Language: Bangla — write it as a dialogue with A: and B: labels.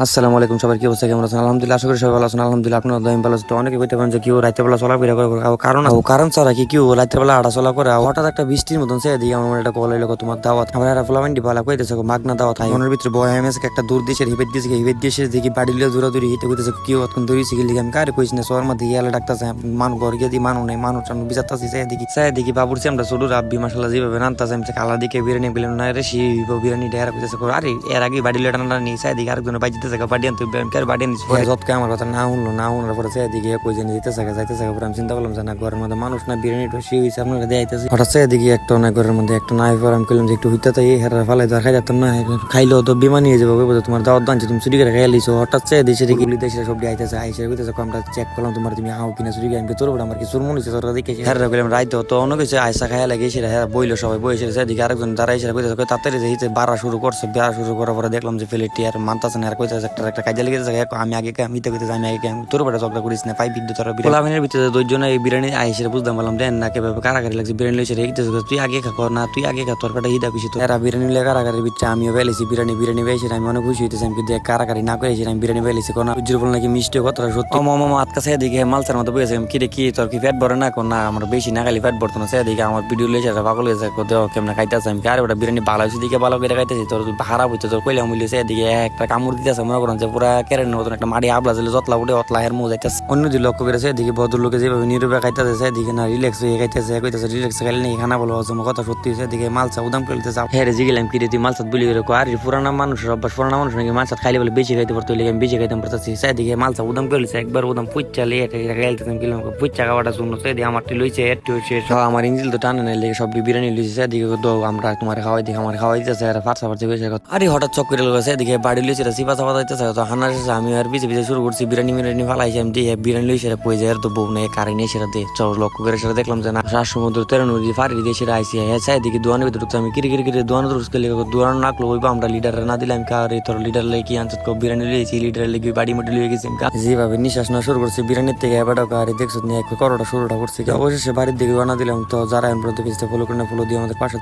A: আসসালামু আলাইকুম, সবার কি অবস্থা, কেমন আছেন? আলহামদুলিল্লাহ, আশা করি সবাই ভালো আছেন। আলহামদুলিল্লাহ, আপনার আমি ভালো আছি। তো অনেকে কইতে পারেন যে কেউ রাইতে বেলা চলাফেরা করে কারণ ছাড়া কি কেউ রাইতে বেলা হাঁটা চলা করে? হঠাৎ একটা বৃষ্টির মতন সে দিকে আমার একটা কল এলো, তোমার দাওয়াত। আমরা একটা ফ্লামেন্টি পালা কইতেছে মাগনা দাওয়াত হাই মনের ভিতরে বয় এমএস একটা দূর দেশের হিবেত দেশের দেখি বাড়ি লিয়ে দূরাদূরি হিতে কইতেছে কেউ অতক্ষণ দূরিছি গেলি আমি কারে কইছি না শহর মধ্যে গেলে ডাক্তারছে মান ঘর গিয়ে দিই মানুষ নেই, মানুষ আমি বিচারতাছি চাই দেখি বাবুরছি আমরা ছোট রাব্বি মাসাল্লাহ যেভাবে রান্তাছে আমি কালা দিকে বিরিয়ানি পেলাম না রে সেই বিরিয়ানি ডেরা কইতেছে আরে এর আগে বাড়ি লিয়ে টানা নিয়ে চাই দিকে আরেকজন বাইজিতেছে বাড়ি আনতে বাড়ি আনিস যতকে আমার কথা না শুনলো না শোনার পরে এদিকে কই জানি যাইতেছে পরে আমি চিন্তা করলাম যে না ঘরের মধ্যে মানুষ না বিরিয়ানিটা সে হয়েছে আপনারা দেখাইতেছে হঠাৎ এদিকে একটা না ঘরের মধ্যে একটা নাই পরে আমি করলাম যে একটু হইতে তাই হেরা ফালাই তো খাই যেতাম না খাইলেও তো বিমান নিয়ে যাবো তোমার দাওয়াত দানছি তুমি চুরি করে খাই লিছো হঠাৎ দেশে দেখি দেশে সব আইতেছে আইসে কইতেছে আমরা চেক করলাম তোমার তুমি আও কিনা চুরি আমি তোর আমার কি চুর মনে হচ্ছে তোরা দেখে হেরা গেলাম রাইতে তো অনেক কিছু আইসা খাইয়া লাগে সেটা হ্যাঁ বইলো সবাই বইসে এদিকে আরেকজন দাঁড়াই সেটা কইতেছে তাড়াতাড়ি যে বাড়া শুরু করছে বেড়া শুরু করার পরে দেখলাম যে ফেলেটি আর মানতাছে না আর কইতেছে একটা কাজে লেগেছে আমি আগে আমি তো কইতেছে আমি আগে তোর বেটা ঝগড়া করিস না পাই বিদ্যুৎ বিরিয়ানির ভিতরে দুইজন এই বিরিয়ানি আইসে বুঝতাম বললাম দেন না কেভাবে কারাগারি লাগছে বিরিয়ানি লইছে রেখেছে তুই আগে খা না তুই আগে খা তোর বেটা হিদা পিছি তো এরা বিরিয়ানি লে কারাগারির ভিতরে আমিও বেলেছি বিরিয়ানি বেয়েছি আমি অনেক খুশি হইতেছি আমি কিন্তু কারাগারি না করেছি আমি বিরিয়ানি বেলেছি কোন উজ্জুর বল নাকি মিষ্টি কথাটা সত্যি মামা আটকা সে দিকে মালসার মতো বসে আমি কিরে কি তোর কি পেট ভরে না কোন না আমার বেশি না খালি পেট ভরতো না সে দিকে আমার ভিডিও লইছে পাগল হয়েছে দেও কেমন খাইতেছে আমি আরে ওটা বিরিয়ানি ভালো হয়েছে দিকে ভালো করে খাইতেছি তোর খারাপ হইতো তোর কইলাম বলিছে এদিকে একটা কামড় দিতেছে মনে করেন যে পুরা কেরেনের মতন একটা মাটি আবলা ছিল যতলা উঠে অতলা এর মো যাইতেছে অন্য যে লক্ষ্য করেছে এদিকে ভদ্রলোকে যেভাবে নীরবে খাইতেছে এদিকে না রিল্যাক্স হয়ে খাইতেছে কইতেছে রিল্যাক্স খাইলে নাকি খানা বলো কথা সত্যি হয়েছে এদিকে মালসা উদাম করে দিতেছে হ্যাঁ রে জিগেলাম কি রে তুই মালসাত বলি আর পুরানা মানুষের অভ্যাস পুরানা মানুষ নাকি মালসাত খাইলে বলে বেশি খাইতে পারতো আমি বেশি খাইতে পারতেছি সেদিকে মালসা উদাম করেছে একবার উদাম পুচ্চা লিয়ে খাইতেছেন কিলাম পুচ্চা খাওয়াটা শুনলো সেদিকে আমারটি লইছে একটু শেষ আমার ইঞ্জিল তো টানে না লেগে সব বিরিয়ানি লইছে সেদিকে আমরা তোমার খাওয়াই দিকে আমার খাওয়াই দিতেছে ফার্সা ফার্সা হয়েছে আরে হঠাৎ চক করে গেছে এদিকে বাড়ি লইছে সিপা চাপা যাইতেছে তো হানা আমি আর বিজে শুরু করছি বিরিয়ানি ফালাইছি আমি দিয়ে বিরিয়ানি লইছে পই যায় তো বউ নেই কারে সেটা দিয়ে চল লক্ষ্য করে সেটা দেখলাম যে না সমুদ্র তেরো নদী ফাড়ি দিয়ে সেটা আইসি হ্যাঁ চাইদিকে দোয়ানের ভিতরে আমি কিরে দোয়ানো দোয়ানো নাকলো ওইবা আমরা লিডার না দিলাম কার তোর লিডার লেগে কি আনছত বিরিয়ানি লিয়েছি লিডার লেগে বাড়ি মোটি লিয়ে গেছি যেভাবে নিঃশ্বাস না শুরু করছি বিরিয়ানির থেকে এবারটা গাড়ি দেখছো করোটা শুরুটা করছি অবশেষে বাড়ির দিকে রওনা দিলাম তো যারা ফলো করে ফলো দিয়ে আমাদের পাশে